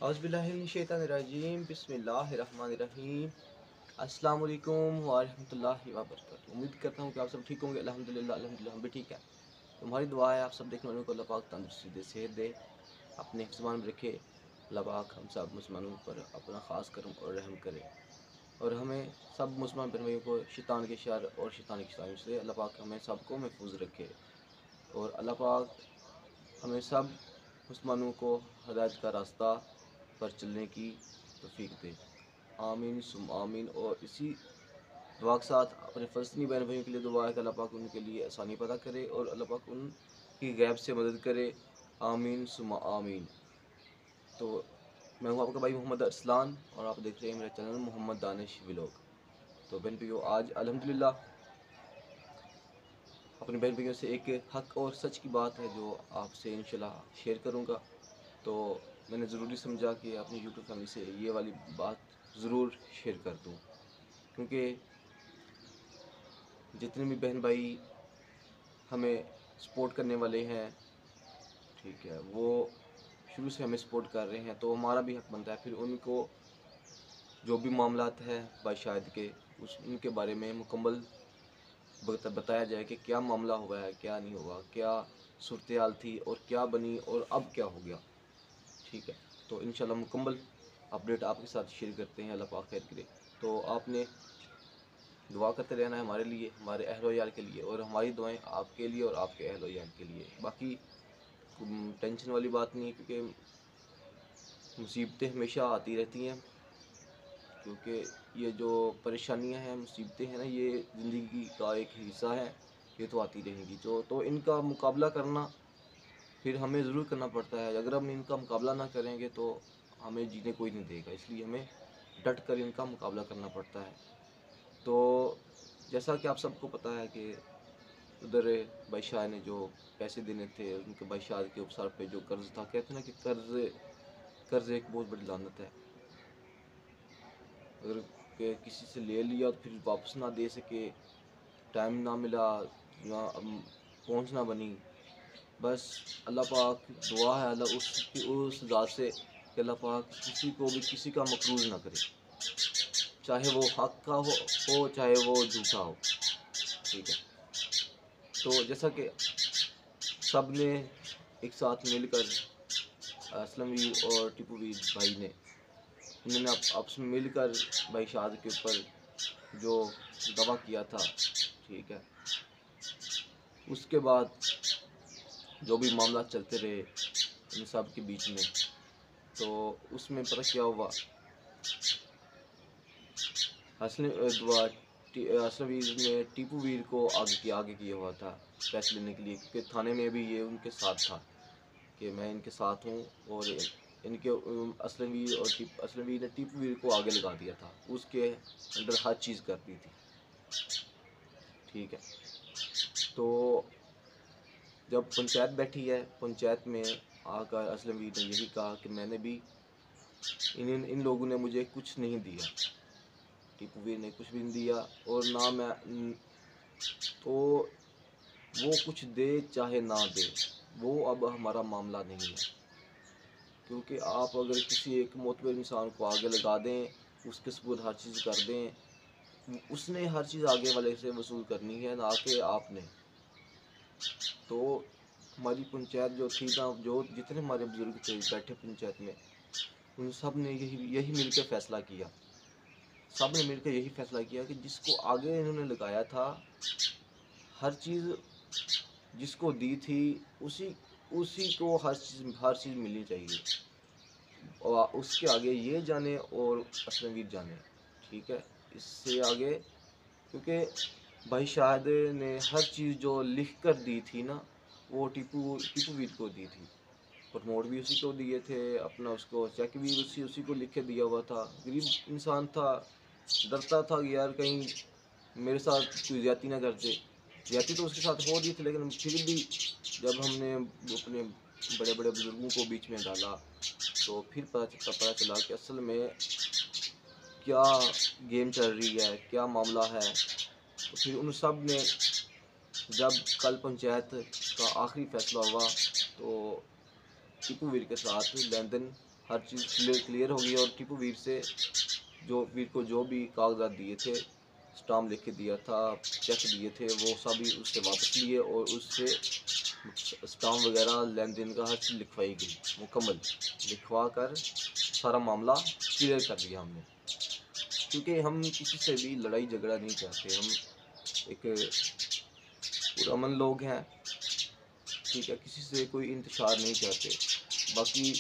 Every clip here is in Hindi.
औज़ुबिल्लाहिमिनश्शैतानिर्रजीम बिस्मिल्लाहिर्रहमानिर्रहीम। अस्सलाम वालेकुम व रहमतुल्लाहि व बरकातुहू। उम्मीद करता हूँ कि आप सब ठीक होंगे। अल्हम्दुलिल्लाह हम भी ठीक हैं। तुम्हारी दुआ है आप सब देखने वालों को अल्लाह पाक तंदुरुस्ती दे, सेहत दे, अपने हिफ्ज़-ए-ईमान में रखे। अल्लाह पाक हम सब मुसलमानों पर अपना ख़ास करम और रहम करे और हमें सब मुसलमान बहन भाइयों को शैतान के शर और शैतान की शैतानियों से अल्लाह पाक हमें सबको महफूज रखे और अल्लाह पाक हमें सब मुसलमानों को हिदायत का रास्ता पर चलने की तौफीक दे। आमीन सुम आमीन। और इसी दुआ के साथ अपने फ़लस्तीनी बहन भाइयों के लिए दुआ है कि अल्लाह पाक उनके लिए आसानी पैदा करे और अल्लाह पाक उनकी गैब से मदद करे। आमीन सुम आमीन। तो मैं हूँ आपका भाई मोहम्मद अरसलान और आप देख रहे हैं मेरा चैनल मोहम्मद दानिश व्लॉग। तो बहन भाइयों, आज अल्हम्दुलिल्लाह अपने बहन भाइयों से एक हक और सच की बात है जो आपसे इंशाल्लाह शेयर करूँगा। तो मैंने ज़रूरी समझा कि अपनी यूट्यूब फैमिली से ये वाली बात ज़रूर शेयर कर दूँ, क्योंकि जितने भी बहन भाई हमें सपोर्ट करने वाले हैं, ठीक है, वो शुरू से हमें सपोर्ट कर रहे हैं, तो हमारा भी हक बनता है फिर उनको जो भी मामलात हैं बाशायद के उनके बारे में मुकम्मल बताया जाए कि क्या मामला हुआ है, क्या नहीं हुआ, क्या सूरत हाल थी और क्या बनी और अब क्या हो गया। ठीक है, तो इंशाल्लाह मुकम्मल अपडेट आपके साथ शेयर करते हैं। अल्लाह पाक खैर करे। तो आपने दुआ करते रहना है हमारे लिए, हमारे अहलो यार के लिए, और हमारी दुआएं आपके लिए और आपके अहलो यार के लिए। बाकी टेंशन वाली बात नहीं है, क्योंकि मुसीबतें हमेशा आती रहती हैं, क्योंकि ये जो परेशानियां हैं, मुसीबतें हैं ना, ये ज़िंदगी का एक हिस्सा है, ये तो आती रहेंगी। तो इनका मुकाबला करना फिर हमें ज़रूर करना पड़ता है। अगर हम इनका मुकाबला ना करेंगे तो हमें जीने कोई नहीं देगा, इसलिए हमें डट कर इनका मुकाबला करना पड़ता है। तो जैसा कि आप सबको पता है कि उधर भाई शाह ने जो पैसे देने थे, उनके भाई शाह के सर पे जो कर्ज़ था, कहते हैं ना कि कर्ज़ एक बहुत बड़ी लानत है। अगर किसी से ले लिया तो फिर वापस ना दे सके, टाइम ना मिला, ना पहुँच ना बनी, बस अल्लाह पाक दुआ है अल्लाह उस ज़ात से कि अल्लाह पाक किसी को भी किसी का मकरूज़ ना करे, चाहे वो हक का हो चाहे वो झूठा हो। ठीक है, तो जैसा कि सब ने एक साथ मिलकर असलम वीर और टीपू वीर भाई ने इन्होंने आपस में मिलकर भाई शाद के ऊपर जो दवा किया था, ठीक है, उसके बाद जो भी मामला चलते रहे इन सब के बीच में, तो उसमें पता क्या हुआ, असलम वीर ने टीपू वीर को आगे किया हुआ था पैसे लेने के लिए, क्योंकि थाने में भी ये उनके साथ था कि मैं इनके साथ हूँ, और इनके असलम वीर ने टीपू वीर को आगे लगा दिया था, उसके अंदर हर चीज़ कर दी थी। ठीक है, तो जब पंचायत बैठी है, पंचायत में आकर असलम वीर ने यही कहा कि मैंने भी इन लोगों ने मुझे कुछ नहीं दिया, टीपू वीर ने कुछ भी नहीं दिया, और ना मैं, तो वो कुछ दे चाहे ना दे, वो अब हमारा मामला नहीं है। क्योंकि आप अगर किसी एक मोतबर इंसान को आगे लगा दें, उसके सबूत हर चीज़ कर दें, उसने हर चीज़ आगे वाले से वसूल करनी है, ना कि आपने। तो हमारी पंचायत जो थी ना, जो जितने हमारे बुजुर्ग थे बैठे पंचायत में, उन सब ने यही मिलकर फ़ैसला किया, सब ने मिलकर यही फ़ैसला किया कि जिसको आगे इन्होंने लगाया था, हर चीज़ जिसको दी थी उसी को हर चीज़ मिलनी चाहिए, और उसके आगे ये जाने और असलम वीर जाने। ठीक है, इससे आगे, क्योंकि भाई शाहद ने हर चीज़ जो लिख कर दी थी ना, वो टीपू वीर को दी थी, प्रमोट भी उसी को दिए थे, अपना उसको चेक भी उसी को लिख के दिया हुआ था। गरीब इंसान था, डरता था कि यार कहीं मेरे साथ कोई ज़्यादती ना कर दे। ज़्यादती तो उसके साथ हो रही थी, लेकिन फिर भी जब हमने अपने बड़े बड़े बुजुर्गों को बीच में डाला, तो फिर पता चला कि असल में क्या गेम चल रही है, क्या मामला है। तो फिर उन सब ने, जब कल पंचायत का आखिरी फैसला हुआ, तो टीपू वीर के साथ लेन देन हर चीज़ क्लियर हो गई है। और टीपू वीर से वीर को जो भी कागजात दिए थे, स्टाम्प लिख के दिया था, चेक दिए थे, वो सभी उससे वापस लिए और उससे स्टाम्प वगैरह लेन देन का हर चीज़ लिखवाई गई, मुकम्मल लिखवा कर सारा मामला क्लियर कर दिया हमने। क्योंकि हम किसी से भी लड़ाई झगड़ा नहीं चाहते, हम एक पुरअमन लोग हैं, ठीक है, किसी से कोई इंतशार नहीं चाहते। बाकी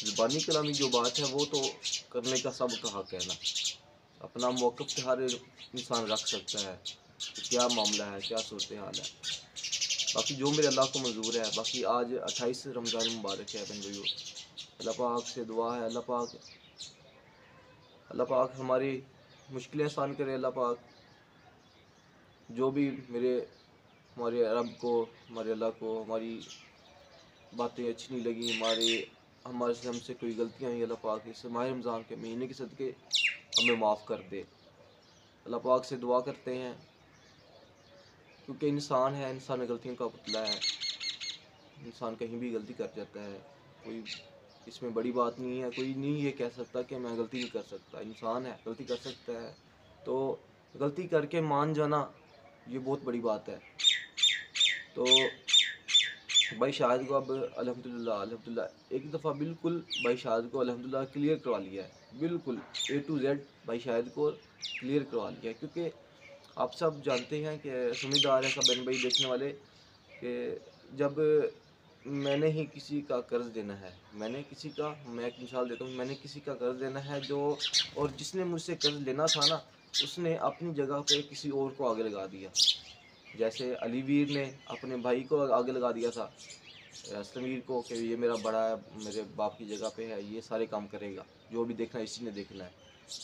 ज़ुबानी कलामी जो बात है वो तो करने का सबका हक है ना, अपना मौक़िफ़ हर इंसान रख सकता है कि क्या मामला है, क्या सूरत हाल है। बाकी जो मेरे अल्लाह को मंजूर है। बाकी आज 28 रमज़ान मुबारक है बहन भाइयों, अल्लाह पाक से दुआ है, अल्लाह पाक हमारी मुश्किलें आसान करे। अल्लाह पाक जो भी हमारे रब को, हमारे अल्लाह को हमारी बातें अच्छी नहीं लगी, हमसे कोई गलतियाँ हुई, अल्लाह पाक इस माह रमज़ान के महीने के सदक़े हमें माफ़ कर दे। अल्लाह पाक से दुआ करते हैं, क्योंकि इंसान है, इंसान गलतियों का पुतला है, इंसान कहीं भी गलती कर जाता है। कोई इसमें बड़ी बात नहीं है, कोई नहीं ये कह सकता कि मैं गलती नहीं कर सकता। इंसान है, गलती कर सकता है, तो गलती करके मान जाना ये बहुत बड़ी बात है। तो भाई शाहिद को अब अल्हम्दुलिल्लाह एक दफ़ा बिल्कुल भाई शाहिद को अल्हम्दुलिल्लाह क्लियर करवा लिया है, बिल्कुल A to Z भाई शाहिद को क्लियर करवा लिया है। क्योंकि आप सब जानते हैं कि समझदार हैं सब बहन भाई देखने वाले, कि जब मैंने ही किसी का कर्ज़ देना है, मैं एक मिसाल देता हूँ, मैंने किसी का कर्ज़ देना है और जिसने मुझसे कर्ज़ लेना था ना, उसने अपनी जगह पे किसी और को आगे लगा दिया। जैसे अली वीर ने अपने भाई को आगे लगा दिया था, असलम वीर को, कि ये मेरा बड़ा है, मेरे बाप की जगह पे है, ये सारे काम करेगा, जो भी देखना है इसी ने देखना है।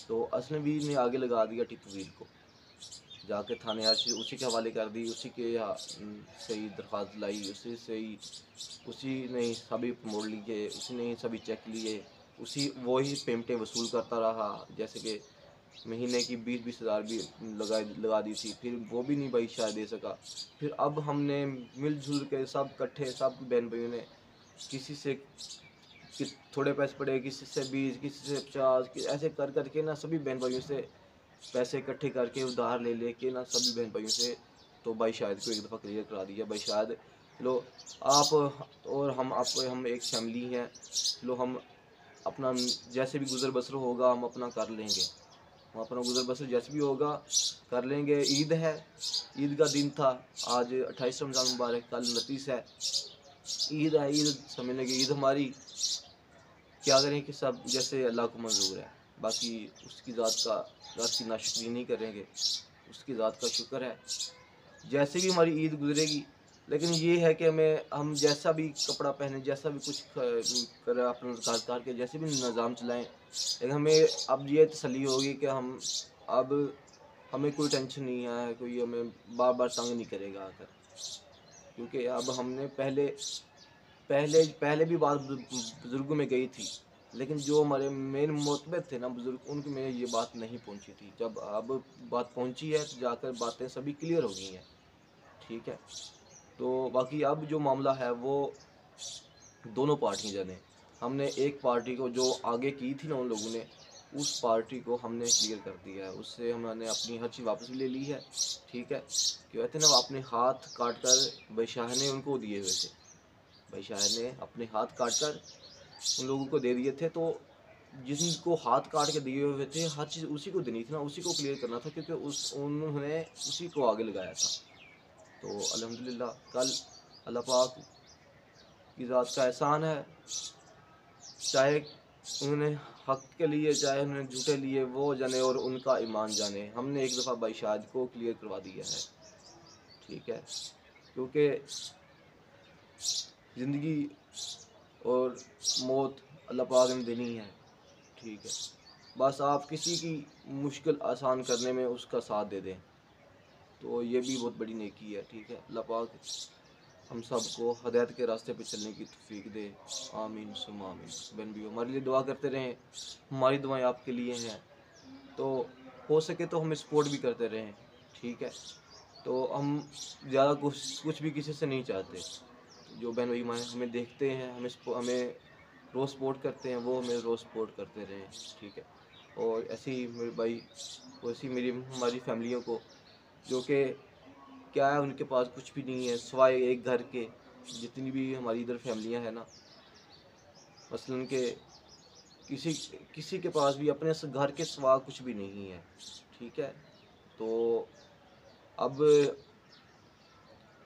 तो असलम वीर ने आगे लगा दिया टीपू वीर को, जाके थाने उसी के हवाले कर दी, उसी के सही दरख्वास्त लाई, उसी ने ही सभी मोड़ लिए, उसी ने ही सभी चेक लिए, वो ही पेमेंटें वसूल करता रहा। जैसे कि महीने की 20-20 हज़ार भी लगा दी थी, फिर वो भी नहीं भाई शायद दे सका। फिर अब हमने मिलजुल के सब इकट्ठे, सब बहन भाइयों ने, किसी से थोड़े पैसे पड़े, किसी से 20, किसी से 50, ऐसे कर करके ना सभी बहन भाइयों से पैसे इकट्ठे करके उधार ले लेके ना सभी बहन भाइयों से, तो भाई शाहिद को एक दफ़ा क्लियर करा दिया। भाई शाहिद चलो, आप और हम एक फैमिली हैं, चलो हम अपना जैसे भी गुज़र बसर होगा हम अपना कर लेंगे, हम अपना गुज़र बसर जैसे भी होगा कर लेंगे। ईद है, ईद का दिन था आज 28 रमज़ान मुबारक, कल 29 है, ईद है, ईद समझ लेंगे ईद हमारी। क्या करें कि सब जैसे अल्लाह को मंजूर है। बाकी उसकी ज़ात की नाशुक्री नहीं करेंगे, उसकी ज़ात का शुक्र है जैसे भी हमारी ईद गुजरेगी। लेकिन ये है कि हम जैसा भी कपड़ा पहने, जैसा भी कुछ करें, अपने कार के जैसे भी निज़ाम चलाएं, लेकिन हमें अब ये तसल्ली होगी कि अब हमें कोई टेंशन नहीं है, कोई हमें बार बार तंग नहीं करेगा आकर। क्योंकि अब हमने पहले पहले पहले भी बात बुज़ुर्गों में गई थी, लेकिन जो हमारे मेन मोतबद थे ना बुज़ुर्ग, उनके में ये बात नहीं पहुंची थी। जब अब बात पहुंची है तो जाकर बातें सभी क्लियर हो गई हैं, ठीक है। तो बाकी अब जो मामला है वो दोनों पार्टियां जाने, हमने एक पार्टी को जो आगे की थी ना उन लोगों ने, उस पार्टी को हमने क्लियर कर दिया है, उससे हमने अपनी हर चीज़ वापस भी ले ली है, ठीक है। क्यों कहते हैं ना, अपने हाथ काट कर बादशाह ने उनको दिए हुए थे, भाई शायर ने अपने हाथ काट कर उन लोगों को दे दिए थे। तो जिनको हाथ काट के दिए हुए थे हर चीज़ उसी को देनी थी ना, उसी को क्लियर करना था, क्योंकि उन्होंने उसी को आगे लगाया था। तो अल्हम्दुलिल्लाह कल अल्लाह पाक की ज़ात का एहसान है, चाहे उन्होंने हक के लिए, चाहे उन्होंने झूठे लिए, वो जाने और उनका ईमान जाने। हमने एक दफ़ा भाई शाहिद को क्लियर करवा दिया है, ठीक है। क्योंकि ज़िंदगी और मौत अल्लाह पाक ने देनी है, ठीक है। बस आप किसी की मुश्किल आसान करने में उसका साथ दे दें, तो ये भी बहुत बड़ी नेकी है, ठीक है। अल्लाह पाक हम सब को हदायत के रास्ते पे चलने की तौफीक दे, आमीन सुम्मा आमीन। बहन भी हमारे लिए दुआ करते रहें, हमारी दुआएं आपके लिए हैं, तो हो सके तो हमें सपोर्ट भी करते रहें, ठीक है। तो हम ज़्यादा कुछ भी किसी से नहीं चाहते। जो बहन भाई हमें देखते हैं, हमें रोज़ सपोर्ट करते हैं वो हमें रोज़ सपोर्ट करते रहें, ठीक है। और ऐसे ही मेरे भाई, वैसे ही मेरी हमारी फैमिलियों को, जो कि क्या है, उनके पास कुछ भी नहीं है सिवाय एक घर के। जितनी भी हमारी इधर फैमिलियां हैं ना, मसलन के किसी किसी के पास भी अपने घर के सिवा कुछ भी नहीं है, ठीक है। तो अब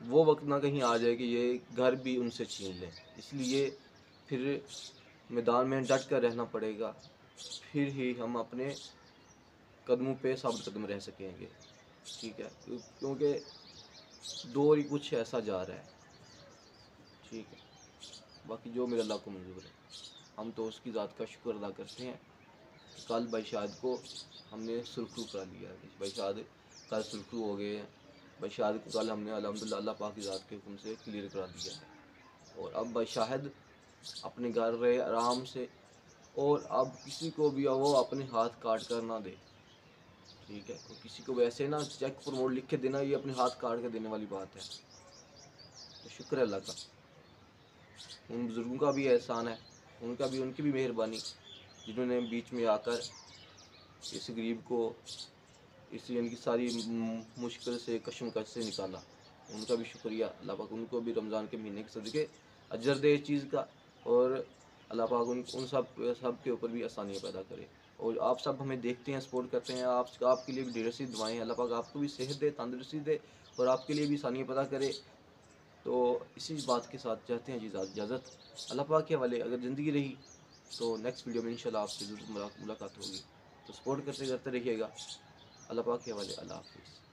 वो वक्त ना कहीं आ जाए कि ये घर भी उनसे छीन लें, इसलिए फिर मैदान में डट कर रहना पड़ेगा, फिर ही हम अपने कदमों पे साबित कदम रह सकेंगे, ठीक है। क्योंकि दौर ही कुछ ऐसा जा रहा है, ठीक है। बाकी जो मेरे अल्लाह को मंजूर है, हम तो उसकी ज़ात का शुक्र अदा करते हैं। कल भाई शाद को हमने सुरखरू करा लिया है, भाई शाद कल सुरखरू हो गए हैं। भाई शाद को कल हमने अल्हम्दुलिल्लाह अल्लाह पाक की ज़ात के हुक्म से क्लियर करा दिया है। और अब भाई शाहिद अपने घर रहे आराम से, और अब किसी को भी वो अपने हाथ काट कर ना दे, ठीक है। और किसी को वैसे ना चेक प्रमोट लिख के देना, ये अपने हाथ काट के देने वाली बात है। तो शुक्र है अल्लाह का, उन बुज़ुर्गों का भी एहसान है, उनकी भी मेहरबानी, जिन्होंने बीच में आकर इस गरीब को इस इनकी सारी मुश्किल से कशमकश से निकाला। उनका भी शुक्रिया, अल्लाह पाक उनको भी रमज़ान के महीने के सदक़े अजर दे इस चीज़ का, और अल्लाह पाक उन सब के ऊपर भी आसानियाँ पैदा करे। और आप सब हमें देखते हैं, सपोर्ट करते हैं, आपके लिए भी ढेर सी दुआएँ हैं। अल्लाह पाक आपको भी सेहत दे, तंदुरुस्ती दे, और आपके लिए भी आसानियाँ पैदा करे। तो इसी बात के साथ चाहते हैं जी इजाज़त, अल्लाह पाक के हवाले। अगर ज़िंदगी रही तो नेक्स्ट वीडियो में इंशाल्लाह आपसे ज़रूर मुलाकात होगी। तो सपोर्ट करते करते रहिएगा। अल्लाह पाक के हवाले। अल्लाह हाफ़िज़।